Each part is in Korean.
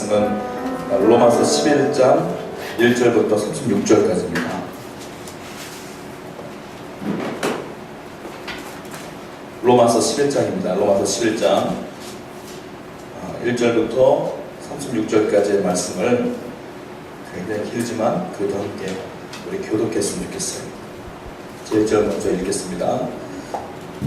말씀은 로마서 11장 1절부터 36절까지입니다. 로마서 11장입니다. 로마서 11장 1절부터 36절까지의 말씀을 굉장히 길지만 그래도 함께 우리 교독했으면 좋겠어요. 제 1절 먼저 읽겠습니다.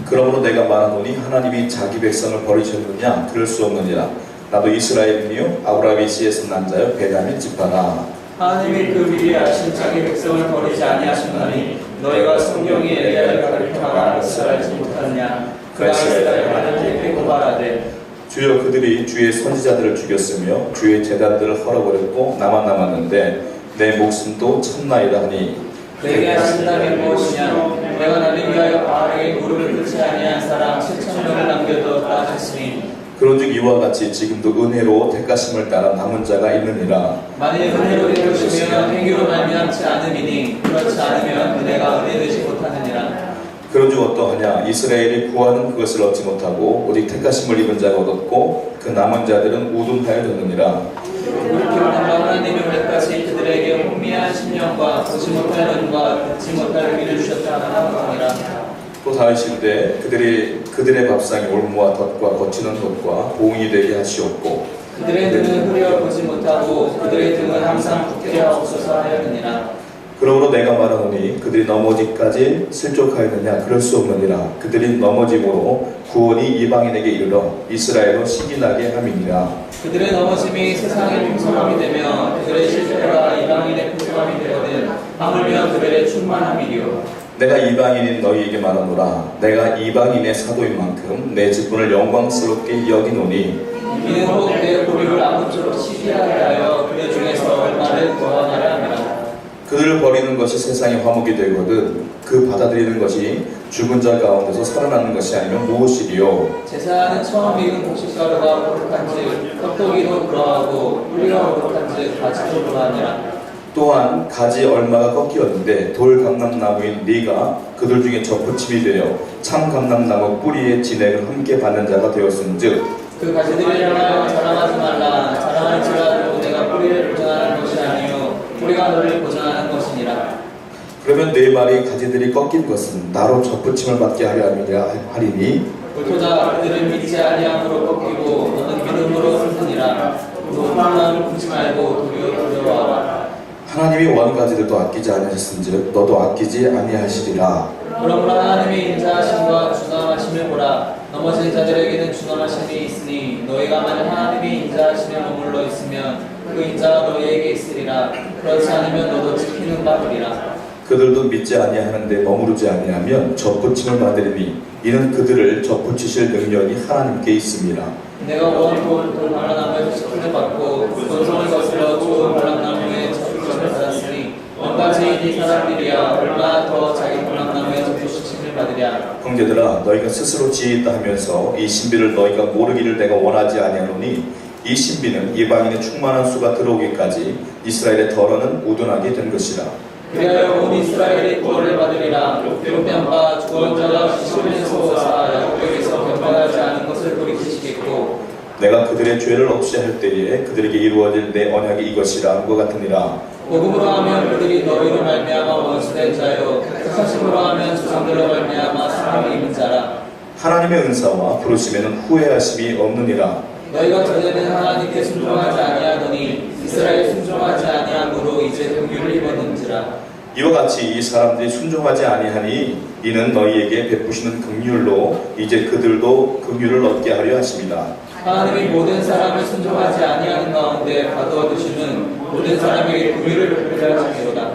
그러므로 내가 말하노니 하나님이 자기 백성을 버리셨느냐? 그럴 수 없느니라. 나도 이스라엘이요 아브라함의 씨에서 난 자요 베냐민 지파라. 하나님이 그 미리 아신 자기 백성을 버리지 아니하셨나니 너희가 성경이 엘리야를 가르쳐가는 것을 알지 못하느냐? 그 아이스라엘 하나님께 고발하되 주여 그들이 주의 선지자들을 죽였으며 주의 제단들을 헐어버렸고 나만 남았는데 내 목숨도 참나이다 하니 내게 하신다면 무엇이냐? 내가 나를 위하여 바알에게 무릎을 꿇지 아니한 사람 7,000명을 남겨두었다 하셨으니 그런즉 이와 같이 지금도 은혜로 택하심을 따라 남은 자가 있느니라. 만일 은혜로 택하시면 행위로 말미암지 않음이니 그렇지 않으면 은혜가 은혜되지 못하느니라. 그런즉 어떠하냐? 이스라엘이 구하는 그것을 얻지 못하고 오직 택하심을 입은 자가 얻었고 그 남은 자들은 우둔하여졌느니라. 하나님이 몇가지 그들에게 혼미한 심령과 보지 못할 눈과 듣지 못할 귀를 주셨다 하느니라. 또 다르신데 그들의 밥상이 올무와 덫과 거치는 덫과 봉인이 되게 하시옵고 그들의 등은 흐려 보지 못하고 그들의 등은 항상 붙게 하옵소서 하였느니라. 그러므로 내가 말하노니 그들이 넘어지까지 슬쩍하였느냐? 그럴 수 없느니라. 그들이 넘어짐으로 구원이 이방인에게 이르러 이스라엘로 시기나게 함이니라. 그들의 넘어짐이 세상의 풍성함이 되며 그들의 실패가 이방인의 풍성함이 되거든 하물며 그들의 충만함이리요. 내가 이방인인 너희에게 말하노라. 내가 이방인의 사도인 만큼 내 직분을 영광스럽게 여기노니 이는 혹 내 고립을 아무쪼록 시기하게 하여 그들 중에서 얼마를 구원하려 함이라. 그들을 버리는 것이 세상의 화목이 되거든 그 받아들이는 것이 죽은 자 가운데서 살아나는 것이 아니면 무엇이리요? 제사하는 처음 익은 곡식가루가 거룩한즉 껍데기도 그러하고 뿌리가 거룩한즉 가지도 그러하니라. 또한 가지 얼마가 꺾이었는데 돌 감람나무인 네가 그들 중에 접붙임이 되어 참 감람나무 뿌리의 진액을 함께 받는 자가 되었은즉 그 가지들을 향하여 자랑하지 말라. 자랑할지라도 내가 뿌리를 보존하는 것이 아니요 뿌리가 너를 보존하는 것이니라. 그러면 내 말이 가지들이 꺾인 것은 나로 접붙임을 받게 하려 함이라 하리니 볼토자 그들은 믿지 아니함으로 꺾이고 너는 믿음으로 서느니라. 높은 마음을 품지 말고 도리어 두려워하라. 하나님이 원가지들도 아끼지 아니하셨은즉 너도 아끼지 아니하시리라. 그러므로 하나님의 인자하심과 준엄하심을 보라. 넘어진 자들에게는 준엄하심이 있으니 너희가 만약 하나님의 인자하심에 머물러 있으면 그 인자가 너희에게 있으리라. 그렇지 않으면 너도 지키는 바 되리라. 그들도 믿지 아니하는데 머무르지 아니하면 접붙임을 받으리니 이는 그들을 접붙이실 능력이 하나님께 있습니다. 내가 원하고 돌 말라나무에서 지킴을 받고 본성을 거슬러 좋은 말라나무에 접붙임을 받았으니 원가지인 이 사람들이야 얼마나 더 자기 말라나무에 접붙임을 받으랴. 형제들아 너희가 스스로 지혜있다 하면서 이 신비를 너희가 모르기를 내가 원하지 아니하노니 이 신비는 이방인의 충만한 수가 들어오기까지 이스라엘의 덜어는 우둔하게 된 것이라. 그리하여 온 이스라엘이 구원을 받으리라. 기록된 바 구원자가 시온에서 오사 야곱에게서 변화하지 않은 것을 돌이키시겠고 내가 그들의 죄를 없이 할 때에 그들에게 이루어질 내 언약이 이것이라 한 것 같으니라. 복음으로 하면 그들이 너희로 말미암아 원수된 자요 사심으로 하면 조상들로 말미암아 사랑을 입은 자라. 하나님의 은사와 부르심에는 후회하심이 없느니라. 너희가 전에는 하나님께 순종하지 아니하더니 이스라엘 순종하지 아니함으로 이제 긍휼을 입었는지라. 이와 같이 이 사람들이 순종하지 아니하니 이는 너희에게 베푸시는 긍휼로 이제 그들도 긍휼을 얻게 하려 하십니다. 하나님이 모든 사람을 순종하지 아니하는 가운데 가두어 두시는 모든 사람에게 긍휼을 베풀려 하시리로다.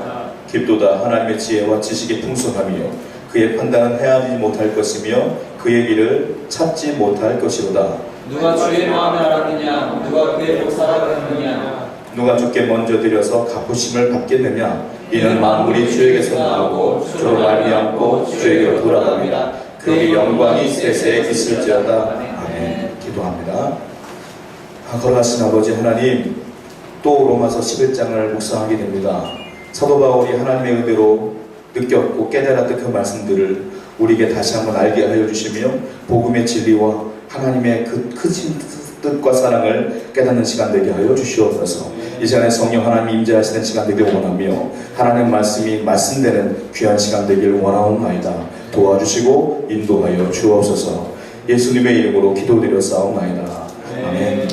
깊도다 하나님의 지혜와 지식의 풍성함이요 그의 판단은 헤아리지 못할 것이며 그의 길을 찾지 못할 것이로다. 누가 주의 마음을 알았느냐? 누가 그의 목사라 그랬느냐? 누가 주께 먼저 드려서 갚으심을 받겠느냐? 이는 만물이 주에게서 나오고 주로 말미암고 주에게로 돌아갑니다. 그의 영광이 세세에 있을지어다. 아멘. 기도합니다. 거룩하신 아버지 하나님, 또 로마서 11장을 묵상하게 됩니다. 사도 바울이 하나님의 은혜로 느꼈고 깨달았던 그 말씀들을 우리에게 다시 한번 알게 하여 주시며 복음의 진리와 하나님의 그 크신 뜻과 사랑을 깨닫는 시간 되게 하여 주시옵소서. 이 시간에 성령 하나님 임재하시는 시간 되길 원하며 하나님 말씀이 말씀되는 귀한 시간 되길 원하옵나이다. 도와주시고 인도하여 주옵소서. 예수님의 이름으로 기도드렸사옵나이다. 아멘.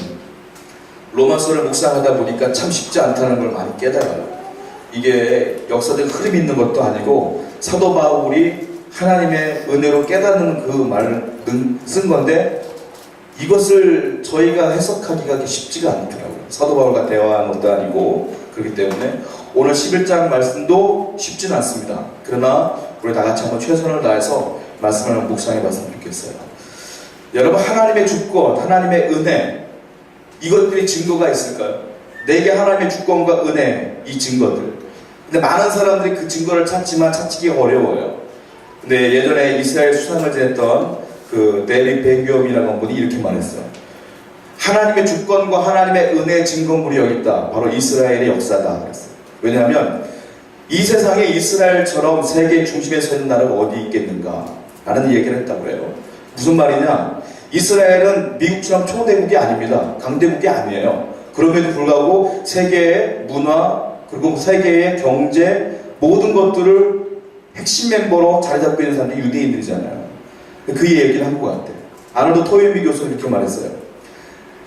로마서를 묵상하다 보니까 참 쉽지 않다는 걸 많이 깨달아요. 이게 역사적 흐름이 있는 것도 아니고 사도 바울이 하나님의 은혜로 깨닫는 그 말을 쓴 건데 이것을 저희가 해석하기가 쉽지가 않더라고요. 사도 바울과 대화한 것도 아니고 그렇기 때문에 오늘 11장 말씀도 쉽지는 않습니다. 그러나 우리 다 같이 한번 최선을 다해서 말씀을 묵상해 봤으면 좋겠어요. 여러분, 하나님의 주권, 하나님의 은혜, 이것들이 증거가 있을까요? 내게 하나님의 주권과 은혜, 이 증거들. 근데 많은 사람들이 그 증거를 찾지만 찾기가 어려워요. 근데 예전에 이스라엘 수상을 지냈던 그 데리 베기엄이라는 분이 이렇게 말했어요. 하나님의 주권과 하나님의 은혜의 증거물이 여기 있다. 바로 이스라엘의 역사다. 그랬어요. 왜냐하면 이 세상에 이스라엘처럼 세계 중심에 서 있는 나라가 어디 있겠는가 라는 얘기를 했다고 해요. 무슨 말이냐? 이스라엘은 미국처럼 초대국이 아닙니다. 강대국이 아니에요. 그럼에도 불구하고 세계의 문화 그리고 세계의 경제 모든 것들을 핵심 멤버로 자리 잡고 있는 사람들이 유대인들이잖아요. 그 얘기를 한 것 같아요. 아놀드 토인비 교수는 이렇게 말했어요.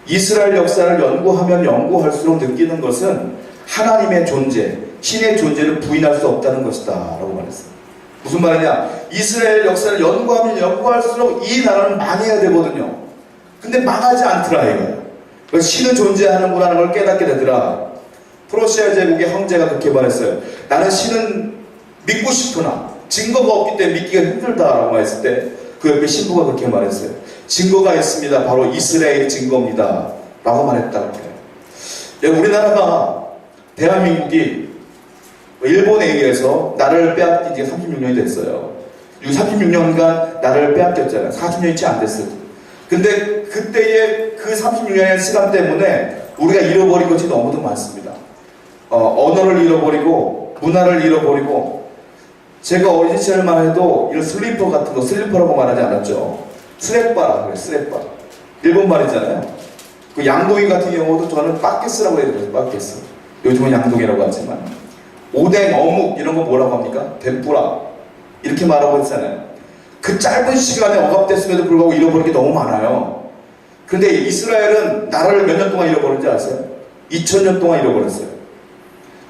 이스라엘 역사를 연구하면 연구할수록 느끼는 것은 하나님의 존재, 신의 존재를 부인할 수 없다는 것이다 라고 말했어요. 무슨 말이냐? 이스라엘 역사를 연구하면 연구할수록 이 나라는 망해야 되거든요. 근데 망하지 않더라 이거예요. 신은 존재하는구나 걸 깨닫게 되더라. 프로시아 제국의 형제가 그렇게 말했어요. 나는 신은 믿고 싶으나 증거가 없기 때문에 믿기가 힘들다라고 말했을 때 그 옆에 신부가 그렇게 말했어요. 증거가 있습니다. 바로 이스라엘의 증거입니다. 라고 말했다고 해요. 우리나라가 대한민국이 일본에 의해서 나라를 빼앗긴 지 36년이 됐어요. 36년간 나라를 빼앗겼잖아요. 40년이 채 안 됐어요. 근데 그때의 그 36년의 시간 때문에 우리가 잃어버린 것이 너무도 많습니다. 언어를 잃어버리고 문화를 잃어버리고 제가 어린 시절만 해도 이런 슬리퍼 같은 거 슬리퍼라고 말하지 않았죠. 스레빠라 그래요. 스레빠. 일본 말이잖아요. 그 양동이 같은 경우도 저는 빠게스라고 해야 돼요. 빠게스. 요즘은 양동이라고 하지만 오뎅, 어묵 이런 거 뭐라고 합니까? 덴뿌라 이렇게 말하고 있잖아요. 그 짧은 시간에 억압됐음에도 불구하고 잃어버린 게 너무 많아요. 근데 이스라엘은 나라를 몇 년 동안 잃어버린지 아세요? 2000년 동안 잃어버렸어요.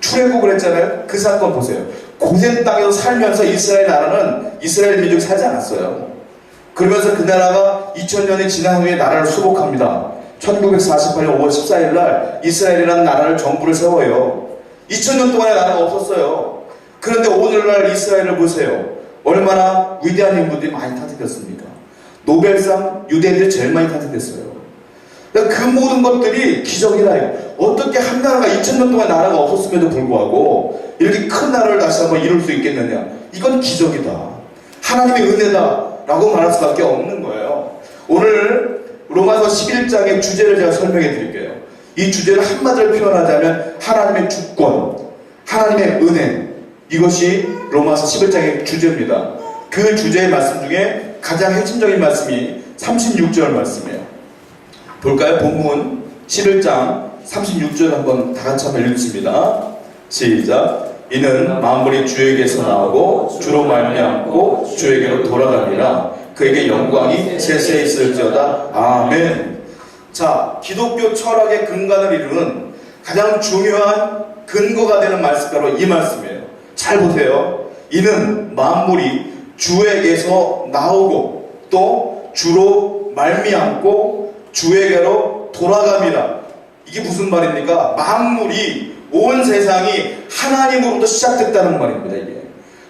출애굽을 했잖아요. 그 사건 보세요. 고센 땅에서 살면서 이스라엘 나라는 이스라엘 민족이 살지 않았어요. 그러면서 그 나라가 2000년이 지난 후에 나라를 수복합니다. 1948년 5월 14일 날 이스라엘이라는 나라를 정부를 세워요. 2000년 동안의 나라가 없었어요. 그런데 오늘날 이스라엘을 보세요. 얼마나 위대한 인물들이 많이 탄생됐습니까? 노벨상 유대인들이 제일 많이 탄생됐어요. 그 모든 것들이 기적이라요. 어떻게 한 나라가 2000년 동안 나라가 없었음에도 불구하고 이렇게 큰 나라를 다시 한번 이룰 수 있겠느냐? 이건 기적이다. 하나님의 은혜다 라고 말할 수밖에 없는 거예요. 오늘 로마서 11장의 주제를 제가 설명해 드릴게요. 이 주제를 한마디로 표현하자면 하나님의 주권, 하나님의 은혜, 이것이 로마서 11장의 주제입니다. 그 주제의 말씀 중에 가장 핵심적인 말씀이 36절 말씀이에요. 볼까요? 본문 11장 36절 한번 다 같이 한번 읽습니다. 시작. 이는 만물이 주에게서 나오고 주로 말미암고 주에게로 돌아갑니다. 그에게 영광이 세세 있을지어다. 아멘. 자, 기독교 철학의 근간을 이루는 가장 중요한 근거가 되는 말씀이 바로 이 말씀이에요. 잘 보세요. 이는 만물이 주에게서 나오고 또 주로 말미암고 주에게로 돌아갑니다. 이게 무슨 말입니까? 만물이 온 세상이 하나님으로부터 시작됐다는 말입니다. 이게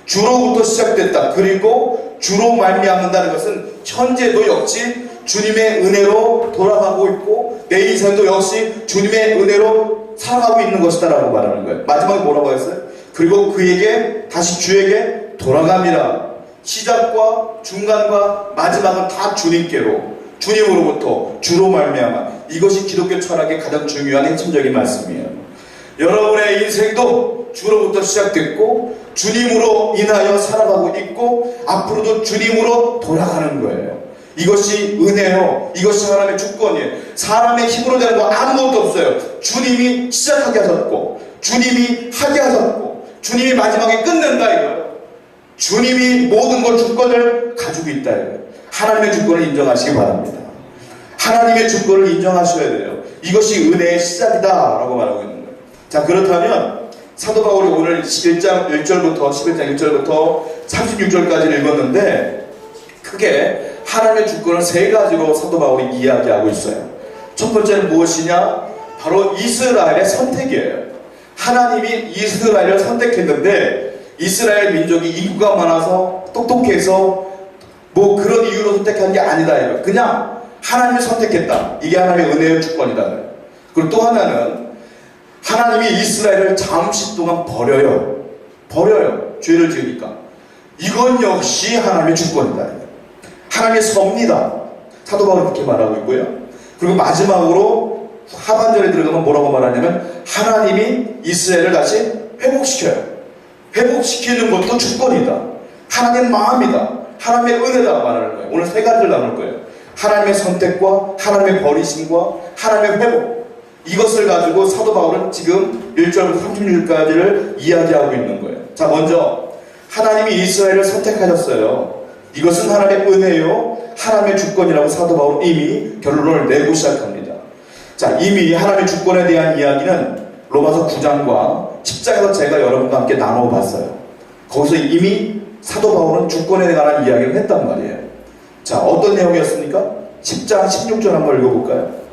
주로부터 시작됐다. 그리고 주로 말미암는다는 것은 현재도 역시 주님의 은혜로 돌아가고 있고 내 인생도 역시 주님의 은혜로 살아가고 있는 것이다 라고 말하는 거예요. 마지막에 뭐라고 했어요? 그리고 그에게 다시 주에게 돌아갑니다. 시작과 중간과 마지막은 다 주님께로, 주님으로부터 주로 말미암아. 이것이 기독교 철학의 가장 중요한 핵심적인 말씀이에요. 여러분의 인생도 주로부터 시작됐고 주님으로 인하여 살아가고 있고 앞으로도 주님으로 돌아가는 거예요. 이것이 은혜요. 이것이 하나님의 주권이에요. 사람의 힘으로 되는 거 아무것도 없어요. 주님이 시작하게 하셨고, 주님이 하게 하셨고, 주님이 마지막에 끝낸다 이거예요. 주님이 모든 것 주권을 가지고 있다 이거예요. 하나님의 주권을 인정하시기 바랍니다. 하나님의 주권을 인정하셔야 돼요. 이것이 은혜의 시작이다 라고 말하고 있는 거예요. 자, 그렇다면 사도 바울이 오늘 11장 1절부터 36절까지를 읽었는데, 크게 하나님의 주권을 세 가지로 사도 바울이 이야기하고 있어요. 첫 번째는 무엇이냐? 바로 이스라엘의 선택이에요. 하나님이 이스라엘을 선택했는데, 이스라엘 민족이 인구가 많아서 똑똑해서 뭐 그런 이유로 선택한 게 아니다 이거. 그냥 하나님이 선택했다. 이게 하나님의 은혜의 주권이다. 그리고 또 하나는 하나님이 이스라엘을 잠시 동안 버려요. 죄를 지으니까. 이건 역시 하나님의 주권이다. 하나님의 섭니다. 사도 바울은 그렇게 말하고 있고요. 그리고 마지막으로 하반절에 들어가면 뭐라고 말하냐면, 하나님이 이스라엘을 다시 회복시켜요. 회복시키는 것도 주권이다. 하나님의 마음이다. 하나님의 은혜다 말하는 거예요. 오늘 세 가지를 나눌 거예요. 하나님의 선택과 하나님의 버리심과 하나님의 회복. 이것을 가지고 사도 바울은 지금 1절부터 36절까지를 이야기하고 있는 거예요. 자, 먼저 하나님이 이스라엘을 선택하셨어요. 이것은 하나님의 은혜요, 하나님의 주권이라고 사도 바울은 이미 결론을 내고 시작합니다. 자, 이미 하나님의 주권에 대한 이야기는 로마서 9장과 10장에서 제가 여러분과 함께 나눠봤어요. 거기서 이미 사도 바울은 주권에 관한 이야기를 했단 말이에요. 자, 어떤 내용이었습니까? 10장 16절 한번 읽어볼까요?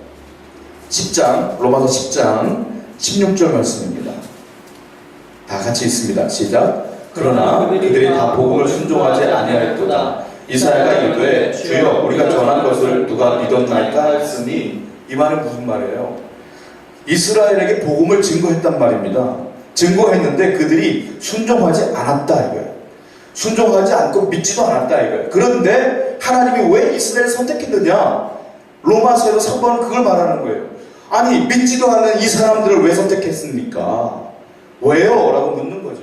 10장, 로마서 10장 16절 말씀입니다. 다 같이 있습니다. 시작. 그러나 그들이 다 복음을 순종하지 아니하였도다. 이사야가 이르되 주여 우리가 전한 것을 누가 믿었나이까 했으니, 이 말은 무슨 말이에요? 이스라엘에게 복음을 증거했단 말입니다. 증거했는데 그들이 순종하지 않았다 이거예요. 순종하지 않고 믿지도 않았다 이거예요. 그런데 하나님이 왜 이스라엘을 선택했느냐? 로마서에서 3번은 그걸 말하는 거예요. 아니, 믿지도 않는 이 사람들을 왜 선택했습니까? 왜요? 라고 묻는 거죠.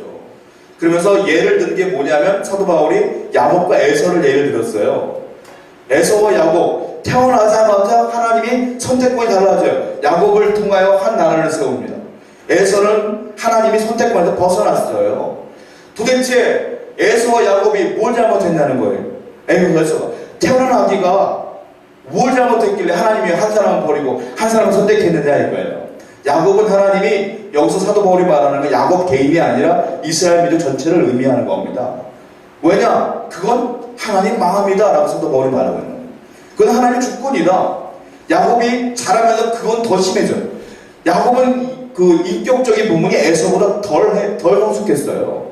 그러면서 예를 든 게 뭐냐면, 사도 바울이 야곱과 에서를 예를 들었어요. 에서와 야곱, 태어나자마자 하나님이 선택권이 달라져요. 야곱을 통하여 한 나라를 세웁니다. 에서는 하나님이 선택권에서 벗어났어요. 도대체 에서와 야곱이 뭘 잘못했냐는 거예요. 에서가 태어난 아기가 뭘 잘못했길래 하나님이 한 사람을 버리고 한 사람을 선택했느냐 이거예요. 야곱은 하나님이, 여기서 사도 바울이 말하는 건 야곱 개인이 아니라 이스라엘 민족 전체를 의미하는 겁니다. 왜냐? 그건 하나님 마음이다 라고 사도 바울이 말하고 있는 거예요. 그건 하나님의 주권이다. 야곱이 자라면서 그건 더 심해져요. 야곱은 그 인격적인 부분이 에서보다 덜 성숙했어요.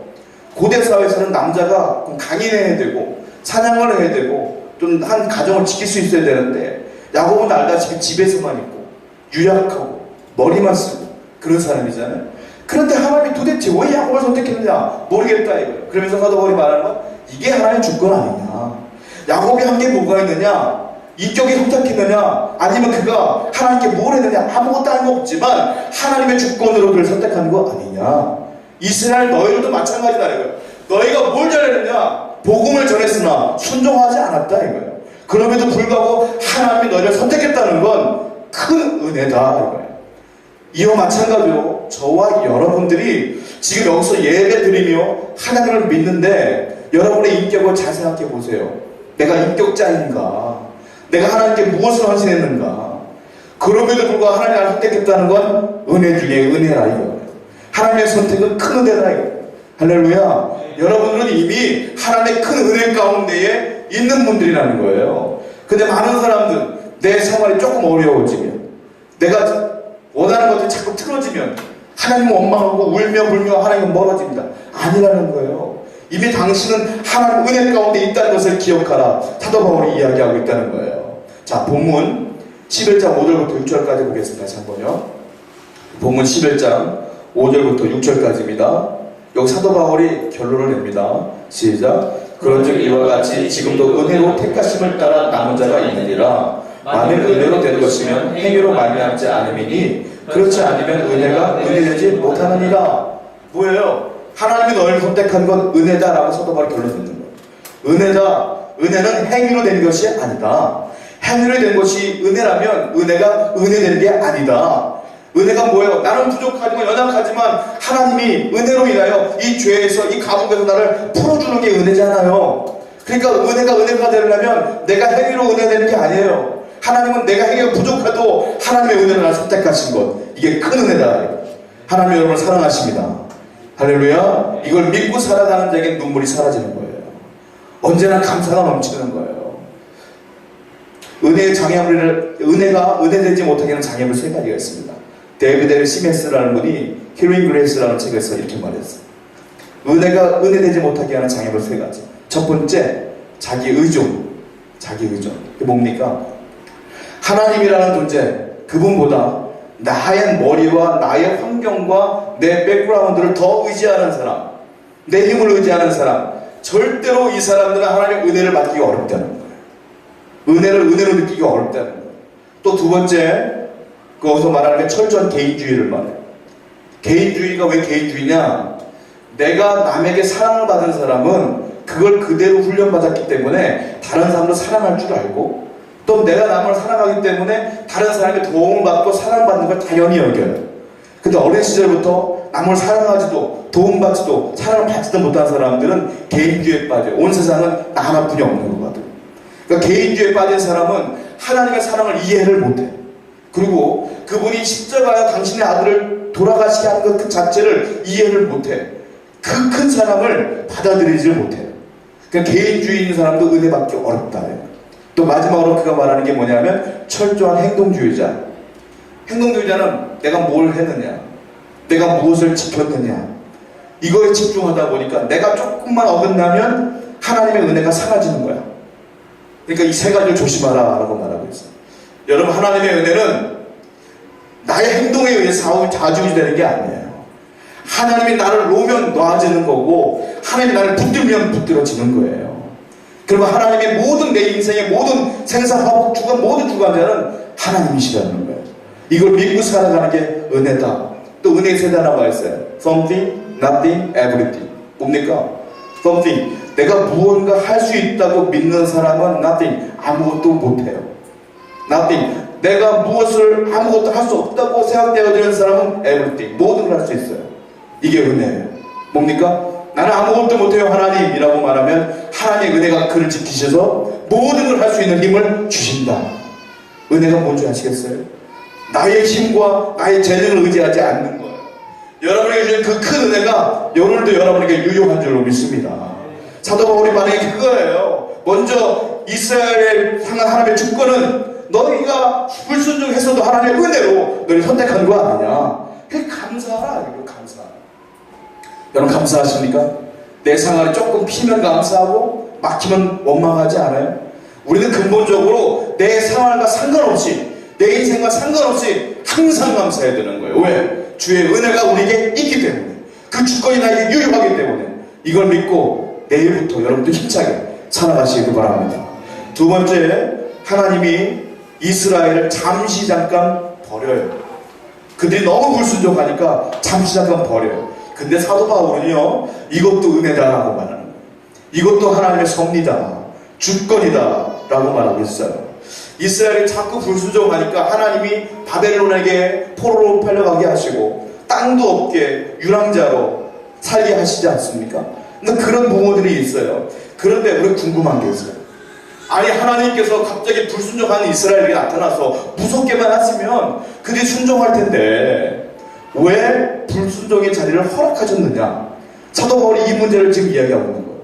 고대 사회에서는 남자가 강인해야 되고 사냥을 해야 되고 좀 한 가정을 지킬 수 있어야 되는데, 야곱은 알다시피 집에서만 있고 유약하고 머리만 쓰고 그런 사람이잖아요. 그런데 하나님이 도대체 왜 야곱을 선택했느냐 모르겠다 이거예요. 그러면서 사도 바울이 말하는 건 이게 하나님의 주권 아니냐. 야곱이 한 게 뭐가 있느냐? 인격이 선택했느냐? 아니면 그가 하나님께 뭘 했느냐? 아무것도 한 거 없지만 하나님의 주권으로 그를 선택한 거 아니냐. 이스라엘 너희들도 마찬가지다 이거예요. 너희가 뭘 잘했느냐? 복음을 전했으나 순종하지 않았다 이거예요. 그럼에도 불구하고 하나님이 너희를 선택했다는 건 큰 은혜다 이거예요. 이와 마찬가지로 저와 여러분들이 지금 여기서 예배 드리며 하나님을 믿는데, 여러분의 인격을 잘 생각해 보세요. 내가 인격자인가? 내가 하나님께 무엇을 헌신했는가? 그럼에도 불구하고 하나님이 나를 선택했다는 건 은혜 중에 은혜라 이거예요. 하나님의 선택은 큰 은혜다 이거예요. 할렐루야. 여러분들은 이미 하나님의 큰 은혜 가운데에 있는 분들이라는 거예요. 근데 많은 사람들, 내 생활이 조금 어려워지면, 내가 원하는 것들이 자꾸 틀어지면 하나님은 원망하고 울며 불며 하나님은 멀어집니다. 아니라는 거예요. 이미 당신은 하나님 은혜 가운데 있다는 것을 기억하라. 사도 바울이 이야기하고 있다는 거예요. 자, 본문 11장 5절부터 6절까지 보겠습니다. 다시 한번요. 본문 11장 5절부터 6절까지입니다. 여기 사도 바울이 결론을 냅니다. 시작. 그런즉 이와 같이 지금도 은혜로 택하심을 따라 남은 자가 있느니라. 만일 은혜로 된 것이면 행위로 말미암지 않음이니 그렇지 않으면 은혜가 은혜되지 못하느니라. 뭐예요? 하나님이 너를 선택한 건 은혜다라고 사도 바울이 결론 내는 거예요. 은혜다. 은혜는 행위로 된 것이 아니다. 행위로 된 것이 은혜라면 은혜가 은혜되는 게 아니다. 은혜가 뭐예요? 나는 부족하지만 연약하지만 하나님이 은혜로 인하여 이 죄에서 이 감옥에서 나를 풀어주는 게 은혜잖아요. 그러니까 은혜가 되려면 내가 행위로 은혜되는 게 아니에요. 하나님은 내가 행위가 부족해도 하나님의 은혜를 나를 선택하신 것, 이게 큰 은혜다. 하나님 여러분을 사랑하십니다. 할렐루야. 이걸 믿고 살아가는 자에게 눈물이 사라지는 거예요. 언제나 감사가 넘치는 거예요. 은혜가 은혜되지 못하게 하는 장애물 세 가지가 있습니다. 데이비드 L. 시멘스라는 분이 힐링 그레이스라는 책에서 이렇게 말했어요. 은혜가 은혜되지 못하게 하는 장애물 세 가지. 첫 번째, 자기 의존. 그게 뭡니까? 하나님이라는 존재, 그분보다 나의 머리와 나의 환경과 내 백그라운드를 더 의지하는 사람, 내 힘을 의지하는 사람, 절대로 이 사람들은 하나님의 은혜를 받기가 어렵다는 거예요. 은혜를 은혜로 느끼기가 어렵다는 거예요. 또 두 번째, 거기서 말하는 게 철저한 개인주의를 말해요. 개인주의가 왜 개인주의냐? 내가 남에게 사랑을 받은 사람은 그걸 그대로 훈련받았기 때문에 다른 사람도 사랑할 줄 알고, 또 내가 남을 사랑하기 때문에 다른 사람의 도움을 받고 사랑받는 걸 당연히 여겨요. 근데 어린 시절부터 남을 사랑하지도 도움받지도 사랑을 받지도 못한 사람들은 개인주의에 빠져요. 온 세상은 나 하나뿐이 없는 거거든. 그러니까 개인주의에 빠진 사람은 하나님의 사랑을 이해를 못해. 그리고 그분이 십자가에 당신의 아들을 돌아가시게 하는 것 그 자체를 이해를 못해. 그 큰 사랑을 받아들이지를 못해요. 그러니까 개인주의인 사람도 은혜 받기 어렵다. 또 마지막으로 그가 말하는 게 뭐냐면 철저한 행동주의자. 행동주의자는 내가 뭘 했느냐, 내가 무엇을 지켰느냐, 이거에 집중하다 보니까 내가 조금만 어긋나면 하나님의 은혜가 사라지는 거야. 그러니까 이 세 가지를 조심하라 라고 말하고 있어요. 여러분, 하나님의 은혜는 나의 행동에 의해서 좌지우지되는 게 아니에요. 하나님이 나를 놓으면 놓아지는 거고 하나님이 나를 붙들면 붙들어지는 거예요. 그리고 하나님의 모든 내 인생의 모든 생사화복 주관 모든 주관자는 하나님이시라는 거예요. 이걸 믿고 살아가는 게 은혜다. 또 은혜의 세 단어가 있어요. Something, nothing, everything. 뭡니까? Something. 내가 무언가 할 수 있다고 믿는 사람은 nothing. 아무것도 못해요. Nothing. 내가 무엇을 아무것도 할 수 없다고 생각되어지는 사람은 everything. 모든 걸 할 수 있어요. 이게 은혜예요. 뭡니까? 나는 아무것도 못해요 하나님이라고 말하면 하나님의 은혜가 그를 지키셔서 모든 걸 할 수 있는 힘을 주신다. 은혜가 뭔지 아시겠어요? 나의 힘과 나의 재능을 의지하지 않는 거예요. 여러분에게 주신 그 큰 은혜가 오늘도 여러분에게 유용한 줄로 믿습니다. 사도 바울이 말한 게 그거예요. 먼저 이스라엘에 향한 하나님의 주권은 너희가 불순종해서도 하나님의 은혜로 너희 선택한 거 아니냐. 그게 감사하라. 이거 감사. 여러분 감사하십니까? 내 생활이 조금 피면 감사하고 막히면 원망하지 않아요? 우리는 근본적으로 내 생활과 상관없이 내 인생과 상관없이 항상 감사해야 되는 거예요. 왜? 주의 은혜가 우리에게 있기 때문에, 그 주권이 나에게 유효하기 때문에. 이걸 믿고 내일부터 여러분도 힘차게 살아가시길 바랍니다. 두 번째, 하나님이 이스라엘을 잠시 잠깐 버려요. 그들이 너무 불순종하니까 잠시 잠깐 버려요. 근데 사도 바울은요, 이것도 은혜다라고 말하는 거예요. 이것도 하나님의 섭리다, 주권이다 라고 말하고 있어요. 이스라엘이 자꾸 불순종하니까 하나님이 바벨론에게 포로로 팔려가게 하시고 땅도 없게 유랑자로 살게 하시지 않습니까? 근데 그런 부모들이 있어요. 그런데 우리 궁금한 게 있어요. 아니, 하나님께서 갑자기 불순종하는 이스라엘에게 나타나서 무섭게만 하시면 그들이 순종할 텐데 왜 불순종의 자리를 허락하셨느냐? 사도 바울이 이 문제를 지금 이야기하고 있는 거예요.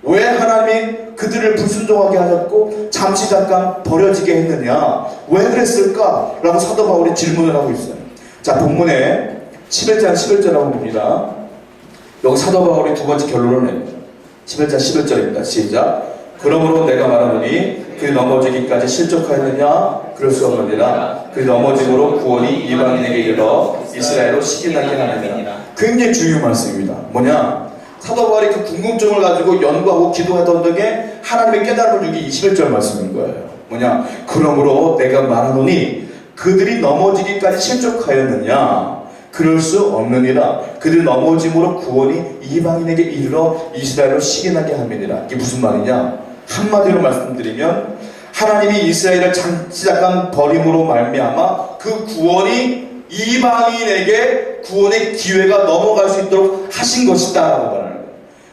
왜 하나님이 그들을 불순종하게 하셨고 잠시 잠깐 버려지게 했느냐? 왜 그랬을까? 라고 사도 바울이 질문을 하고 있어요. 자, 본문에 11장 11절이라고 봅니다. 여기 사도 바울이 두 번째 결론을 냅니다. 11장 11절입니다. 시작. 그러므로 내가 말하노니 그들이 넘어지기까지 실족하였느냐? 그럴 수 없느니라. 그들이 넘어짐으로 구원이 이방인에게 이르러 이스라엘로 시기나게 하느니라. 굉장히 중요한 말씀입니다. 뭐냐? 사도 바울이 그 궁금증을 가지고 연구하고 기도하던 덕에 하나님의 깨달음을 주기 21절 말씀인 거예요. 뭐냐? 그러므로 내가 말하노니 그들이 넘어지기까지 실족하였느냐? 그럴 수 없느니라. 그들 넘어짐으로 구원이 이방인에게 이르러 이스라엘로 시기나게 함이니라. 이게 무슨 말이냐? 한마디로 말씀드리면 하나님이 이스라엘을 잠깐 버림으로 말미암아 그 구원이 이방인에게 구원의 기회가 넘어갈 수 있도록 하신 것이다 라고 말하는 거예요.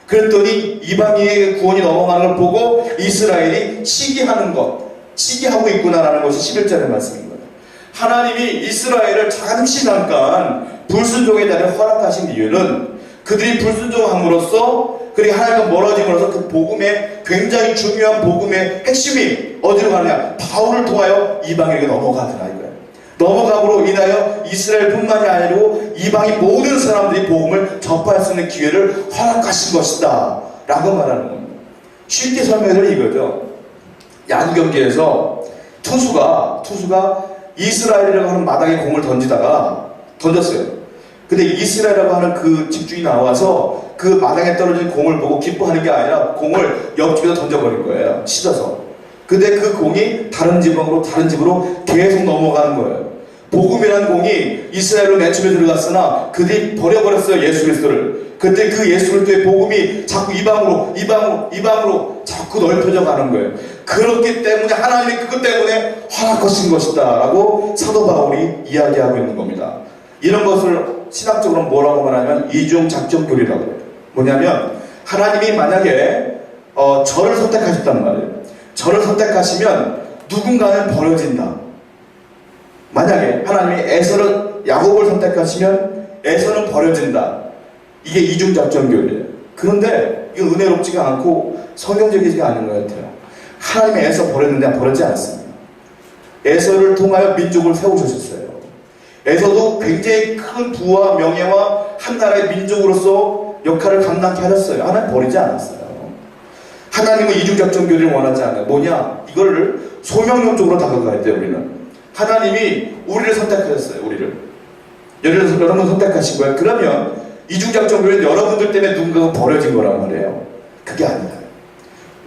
그랬더니 이방인에게 구원이 넘어가는 걸 보고 이스라엘이 시기하고 있구나라는 것이 11절의 말씀인 거예요. 하나님이 이스라엘을 잠깐 불순종의 자리에 허락하신 이유는 그들이 불순종함으로써 그리고 하나님과 멀어짐으로써 그 복음의 굉장히 중요한 복음의 핵심이 어디로 가느냐, 바울을 통하여 이방인에게 넘어가더라 이거예요. 넘어감으로 인하여 이스라엘뿐만이 아니고 이방인 모든 사람들이 복음을 접할 수 있는 기회를 허락하신 것이다 라고 말하는 겁니다. 쉽게 설명해드리면 이거죠. 야구 경기에서 투수가 이스라엘이라고 하는 마당에 공을 던졌어요. 근데 이스라엘이라고 하는 그 집중이 나와서 그 마당에 떨어진 공을 보고 기뻐하는 게 아니라 공을 옆집에다 던져버린 거예요. 씻어서. 근데 그 공이 다른 집으로 계속 넘어가는 거예요. 복음이라는 공이 이스라엘로 맨 처음에 들어갔으나 그들이 버려버렸어요. 예수 그리스도를. 그때 그 예수 그리스도의 복음이 자꾸 이방으로 자꾸 넓혀져 가는 거예요. 그렇기 때문에 하나님이 그것 때문에 허락하신 것이다 라고 사도 바울이 이야기하고 있는 겁니다. 이런 것을 신학적으로 뭐라고 말하면 이중작전교리라고 해요. 뭐냐면 하나님이 만약에 저를 선택하셨단 말이에요. 저를 선택하시면 누군가는 버려진다. 만약에 하나님이 야곱을 선택하시면 에서는 버려진다. 이게 이중작전교리예요. 그런데 이거 은혜롭지가 않고 성경적이지가 않은 것 같아요. 하나님이 에서 버렸는데 버리지 않았습니다. 에서를 통하여 민족을 세우셨어요. 에서도 굉장히 큰 부와 명예와 한 나라의 민족으로서 역할을 감당케 하셨어요. 하나님 버리지 않았어요. 하나님은 이중작전교리를 원하지 않아요. 뭐냐? 이거를 소명론적으로 다가가야 돼요. 우리는 하나님이 우리를 선택하셨어요. 여러분 선택하신 거예요. 그러면 이중작전교리는 여러분들 때문에 누군가가 버려진 거란 말이에요. 그게 아니라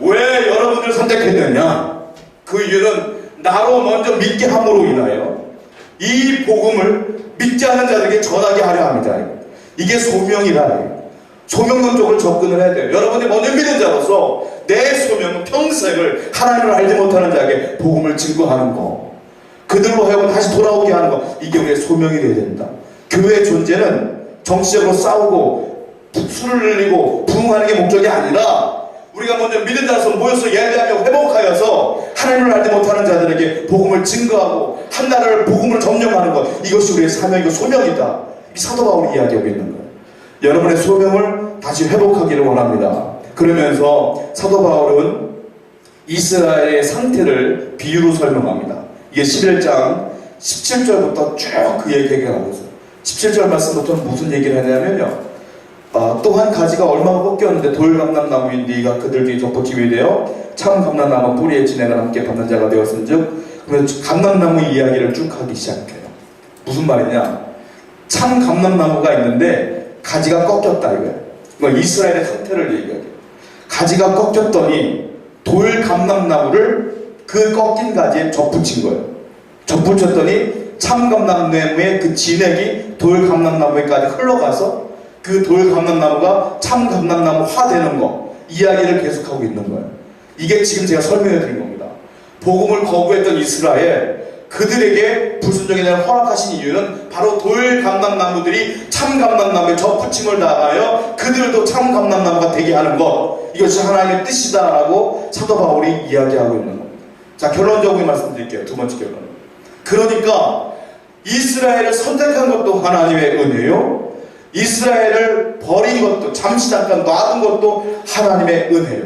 왜 여러분을 선택했느냐? 그 이유는 나로 먼저 믿게 함으로 인하여 이 복음을 믿지 않은 자들에게 전하게 하려 합니다. 이게 소명이다. 소명론적으로 접근을 해야 돼요. 여러분이 먼저 믿는 자로서 내 소명은 평생을 하나님을 알지 못하는 자에게 복음을 증거하는 거, 그들로 하여금 다시 돌아오게 하는 거, 이게 우리의 소명이 되어야 된다. 교회의 존재는 정치적으로 싸우고 술을 흘리고 부흥하는 게 목적이 아니라 우리가 먼저 믿는 자로서 모여서 예배하며 회복하여서 하나님을 알지 못하는 자들에게 복음을 증거하고 한 나라를 복음을 점령하는 것, 이것이 우리의 사명이고 소명이다. 이 사도 바울이 이야기하고 있는 거예요. 여러분의 소명을 다시 회복하기를 원합니다. 그러면서 사도 바울은 이스라엘의 상태를 비유로 설명합니다. 이게 11장 17절부터 쭉 그 얘기가 나오고 있어요. 17절 말씀부터는 무슨 얘기를 하냐면요, 또한 가지가 얼마나 꺾였는데 돌감람나무인 네가 그들 뒤에 덮어지게 되어 참 감람나무 뿌리에 지내가 함께 받는 자가 되었은즉, 그러면 감람나무 이야기를 쭉 하기 시작해요. 무슨 말이냐? 참 감람나무가 있는데 가지가 꺾였다 이거예요. 이스라엘의 상태를 얘기해요. 가지가 꺾였더니 돌감람나무를 그 꺾인 가지에 접붙인 거예요. 접붙였더니 참 감람나무의 그 진액이 돌감람나무에까지 흘러가서 그 돌감람나무가 참 감람나무화 되는 거, 이야기를 계속하고 있는 거예요. 이게 지금 제가 설명해 드린 겁니다. 복음을 거부했던 이스라엘, 그들에게 불순종에 대한 허락하신 이유는 바로 돌감람나무들이 참 감람나무에 접붙임을 당하여 그들도 참 감람나무가 되게 하는 것, 이것이 하나님의 뜻이다라고 사도 바울이 이야기하고 있는 겁니다. 자, 결론적으로 말씀드릴게요. 두 번째 결론. 그러니까 이스라엘을 선택한 것도 하나님의 은혜요, 이스라엘을 버린 것도, 잠시 잠깐 놔둔 것도 하나님의 은혜요.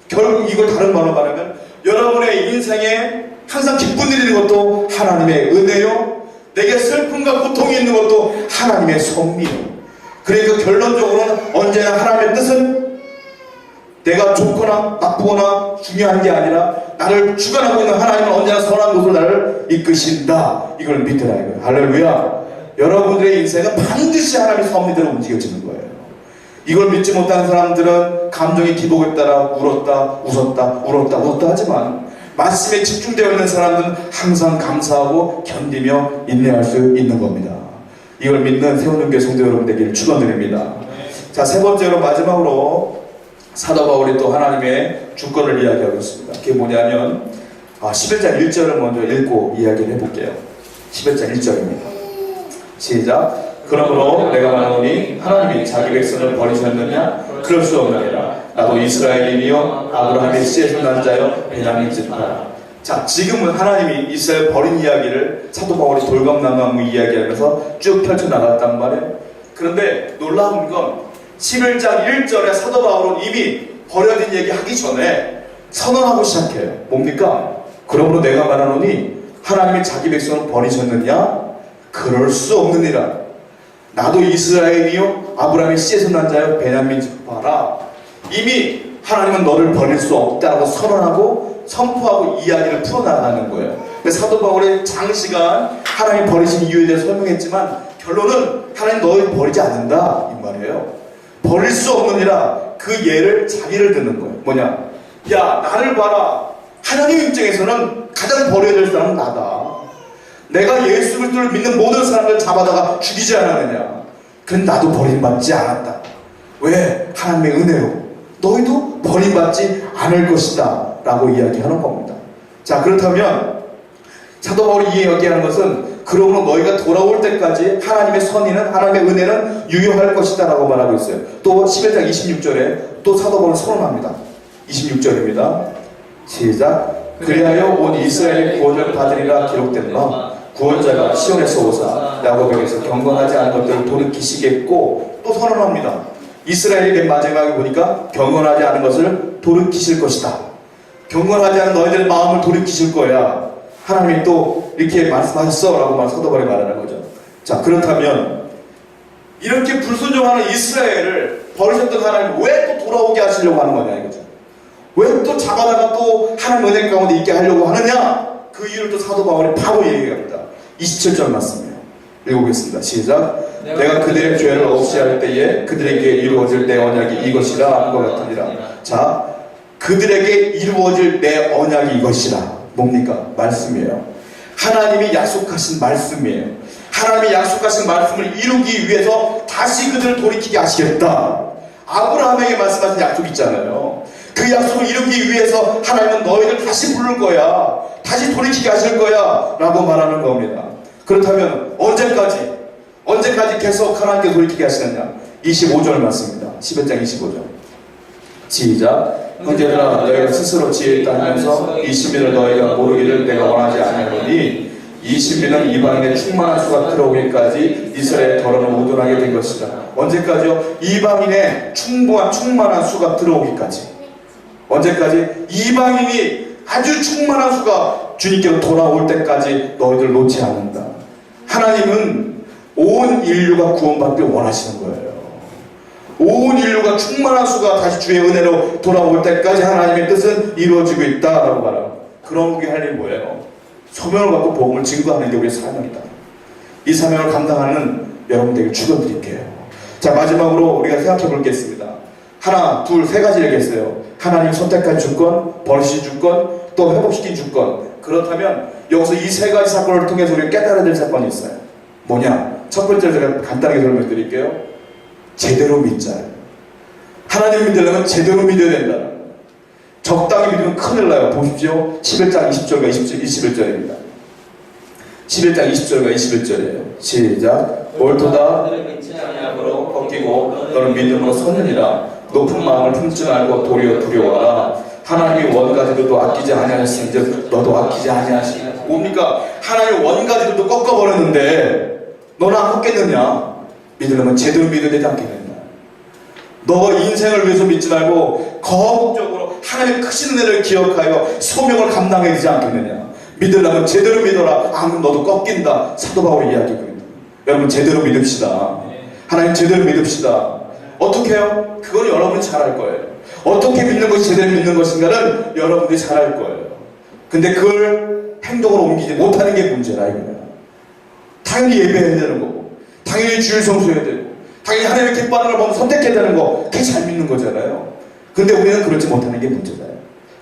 결국 이걸 다른 말로 말하면 여러분의 인생에 항상 기쁜 일이 있는 것도 하나님의 은혜요, 내게 슬픔과 고통이 있는 것도 하나님의 섭리요. 그러니까 결론적으로는 언제나 하나님의 뜻은 내가 좋거나 나쁘거나 중요한 게 아니라 나를 주관하고 있는 하나님은 언제나 선한 곳으로 나를 이끄신다. 이걸 믿으라 이거예요. 할렐루야. 여러분들의 인생은 반드시 하나님의 섭리대로 움직여지는 거예요. 이걸 믿지 못하는 사람들은 감정의 기복에 따라 울었다 웃었다 하지만, 말씀에 집중되어 있는 사람들은 항상 감사하고 견디며 인내할 수 있는 겁니다. 이걸 믿는 세운교회 성도 여러분 되기를 축원드립니다. 자, 세 번째로 마지막으로 사도 바울이 또 하나님의 주권을 이야기하고 있습니다. 그게 뭐냐면 11장 1절을 먼저 읽고 이야기를 해볼게요. 11장 1절입니다. 시작. 그러므로 내가 말하노니 하나님이 자기 백성을 버리셨느냐? 그럴 수 없느니라. 나도 이스라엘이며 아브라함의 씨에서 난 자여 베냐민 지파라. 자, 지금은 하나님이 이스라엘 버린 이야기를 사도 바울이 돌감나무 이야기하면서 쭉 펼쳐나갔단 말이에요. 그런데 놀라운 건 11장 1절에 사도 바울은 이미 버려진 얘기 하기 전에 선언하고 시작해요. 뭡니까? 그러므로 내가 말하노니 하나님이 자기 백성을 버리셨느냐? 그럴 수 없느니라. 나도 이스라엘이요 아브라함의 씨에서 난 자여 베냐민 지파라. 이미 하나님은 너를 버릴 수 없다고 선언하고 선포하고 이야기를 풀어나가는 거예요. 사도 바울의 장시간 하나님 버리신 이유에 대해서 설명했지만 결론은 하나님 너를 버리지 않는다 이 말이에요. 버릴 수 없느니라. 그 예를 자기를 드는 거예요. 뭐냐? 야, 나를 봐라. 하나님 입장에서는 가장 버려야 될 사람은 나다. 내가 예수 그리스도를 믿는 모든 사람을 잡아다가 죽이지 않았느냐. 그건 나도 버림받지 않았다. 왜? 하나님의 은혜로 너희도 버림받지 않을 것이다 라고 이야기하는 겁니다. 자, 그렇다면 사도 바울이 이야기하는 것은 그러므로 너희가 돌아올 때까지 하나님의 선의는 하나님의 은혜는 유효할 것이다 라고 말하고 있어요. 또 11장 26절에 또 사도 바울은 선언합니다. 26절입니다. 시작. 그리하여 온 이스라엘의 구원을 받으리라 기록된다. 구원자가 시온에서 오사 야곱에게서 경건하지 않은 것들을 돌이키시겠고 또 선언합니다. 이스라엘이 맨 마지막에 보니까 경건하지 않은 것을 돌이키실 것이다. 경건하지 않은 너희들의 마음을 돌이키실 거야. 하나님이 또 이렇게 말씀하셨어 라고 사도 바울이 말하는 거죠. 자, 그렇다면 이렇게 불순종하는 이스라엘을 버리셨던 하나님 왜 또 돌아오게 하시려고 하는 거냐 이거죠. 왜 또 잡아다가 또 하나님 은혜 가운데 있게 하려고 하느냐? 그 이유를 또 사도 바울이 바로 얘기합니다. 27절 말씀이에요. 읽어보겠습니다. 시작. 내가 그들의 죄를 없이 할 때에 그들에게 이루어질 내 언약이 이것이라 하는 것 같으니라. 자, 그들에게 이루어질 내 언약이 이것이라. 뭡니까? 말씀이에요. 하나님이 약속하신 말씀이에요. 하나님이 약속하신 말씀을 이루기 위해서 다시 그들을 돌이키게 하시겠다. 아브라함에게 말씀하신 약속 있잖아요. 그 약속을 이루기 위해서 하나님은 너희를 다시 부를 거야. 다시 돌이키게 하실 거야. 라고 말하는 겁니다. 그렇다면 언제까지 계속 하나님께 돌이키게 하시느냐? 25절 말씀입니다. 11장 25절. 시작. 형제들아 너희가 스스로 지혜있다 하면서 이 신비를 너희가 모르기를 내가 원하지 않으니 이 신비는 이방인의 충만한 수가 들어오기까지 이스라엘의 더러는 우둔하게 된 것이다. 언제까지요? 이방인의 충만한 수가 들어오기까지. 언제까지? 이방인이 아주 충만한 수가 주님께로 돌아올 때까지 너희들 놓지 않는다. 하나님은 온 인류가 구원받길 원하시는 거예요. 온 인류가 충만한 수가 다시 주의 은혜로 돌아올 때까지 하나님의 뜻은 이루어지고 있다라고 말합니다. 그런 분이 할 일이 뭐예요? 소명을 받고 복음을 증거하는 게 우리의 사명이다. 이 사명을 감당하는 여러분들에게 축원드릴게요. 자, 마지막으로 우리가 생각해 보겠습니다. 하나, 둘, 세 가지 얘기했어요. 하나님 선택한 주권, 버리신 주권, 또 회복시킨 주권. 그렇다면 여기서 이 세 가지 사건을 통해서 우리가 깨달아야 될 사건이 있어요. 뭐냐? 첫 번째로 제가 간단하게 설명드릴게요. 제대로 믿자예요. 하나님 믿으려면 제대로 믿어야 된다. 적당히 믿으면 큰일 나요. 보십시오. 11장 20절과 21절입니다. 11장 20절과 21절이에요. 시작. 옳도다 믿음으로 꺾이고 너는 믿음으로 서느니라. 높은 마음을 품지 말고 도리어 두려워하라. 하나님이 원가지들도 아끼지 아니하셨은즉 너도 아끼지 아니하시니. 뭡니까? 하나님이 원가지들도 꺾어버렸는데 너는 안 꺾겠느냐? 믿으려면 제대로 믿어야 되지 않겠느냐? 너 인생을 위해서 믿지 말고 거국적으로 하나님의 크신 은혜를 기억하여 소명을 감당해야 되지 않겠느냐? 믿으려면 제대로 믿어라. 안 그러면 너도 꺾인다. 사도 바울의 이야기입니다. 여러분 제대로 믿읍시다. 하나님 제대로 믿읍시다. 어떻게 해요? 그건 여러분이 잘할 거예요. 어떻게 믿는 것이 제대로 믿는 것인가는 여러분들이 잘할 거예요. 근데 그걸 행동으로 옮기지 못하는 게 문제라 이거예요. 당연히 예배해야 되는 거고, 당연히 주일 성수해야 되고, 당연히 하나님의 기뻐하는 걸 보면 선택해야 되는 거, 그게 잘 믿는 거잖아요. 근데 우리는 그렇지 못하는 게 문제다.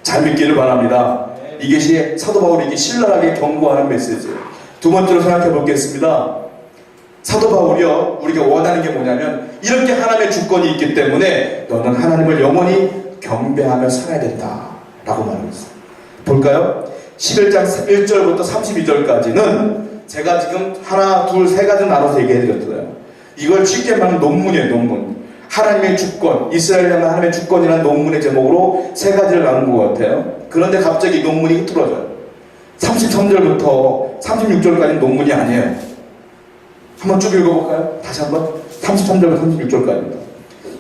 잘 믿기를 바랍니다. 이것이 사도 바울이 이게 신랄하게 경고하는 메시지예요. 두 번째로 생각해 보겠습니다. 사도 바울이요, 우리가 원하는 게 뭐냐면 이렇게 하나님의 주권이 있기 때문에 너는 하나님을 영원히 경배하며 살아야 된다라고 말합니다. 볼까요? 11장 1절부터 32절까지는 제가 지금 하나, 둘, 세 가지 나눠서 얘기해드렸잖아요. 이걸 쉽게 말하면 논문이에요, 논문. 하나님의 주권, 이스라엘의 하나님의 주권이라는 논문의 제목으로 세 가지를 나눈 것 같아요. 그런데 갑자기 이 논문이 흐트러져요. 33절부터 36절까지는 논문이 아니에요. 한번 쭉 읽어볼까요? 다시 한번. 33절부터 36절까지입니다.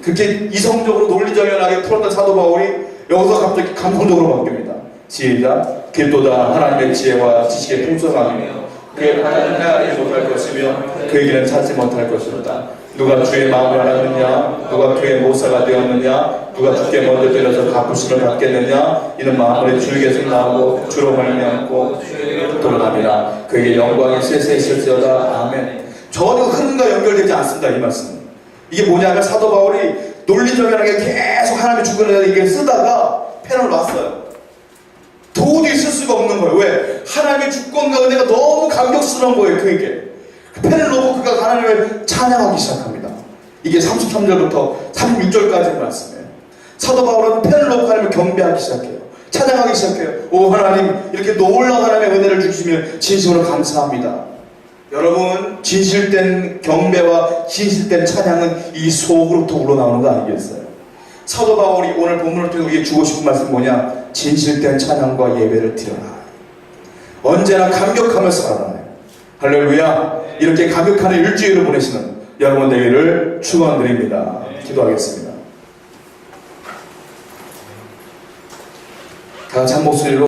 그렇게 이성적으로 논리정연하게 풀었던 사도 바울이 여기서 갑자기 감성적으로 바뀝니다. 시작. 길도다 하나님의 지혜와 지식의 풍성함이며 그의 하나는 헤아리지 못할 것이며 그에게는 찾지 못할 것이로다. 누가 주의 마음을 알았느냐? 누가 그의 모사가 되었느냐? 누가 주께 먼저 들여서 갚으심을 받겠느냐? 이는 만물의 주에게서 나오고 주로 말미암고 주에게로 돌아갑니다. 그에게 영광이 세세 있을지어다. 아멘. 전혀 흐름과 연결되지 않습니다. 이 말씀은. 이게 뭐냐면 사도 바울이 논리적이라게 계속 하나님의 주권을 이게 쓰다가 펜을 놨어요. 도저히 쓸 수가 없는 거예요. 왜? 하나님의 주권과 은혜가 너무 감격스러운 거예요. 그에게. 펜을 놓고 그가 하나님을 찬양하기 시작합니다. 이게 33절부터 36절까지의 말씀이에요. 사도 바울은 펜을 놓고 하나님을 경배하기 시작해요. 찬양하기 시작해요. 오 하나님, 이렇게 놀라운 하나님의 은혜를 주시면 진심으로 감사합니다. 여러분, 진실된 경배와 진실된 찬양은 이 속으로부터 우러나오는 거 아니겠어요? 사도 바울이 오늘 본문을 통해 우리에게 주고 싶은 말씀 뭐냐? 진실된 찬양과 예배를 드려라. 언제나 감격하며 살아라. 할렐루야. 이렇게 감격하는 일주일을 보내시는 여러분 되기를 축원드립니다. 기도하겠습니다. 다 같이 한 목소리로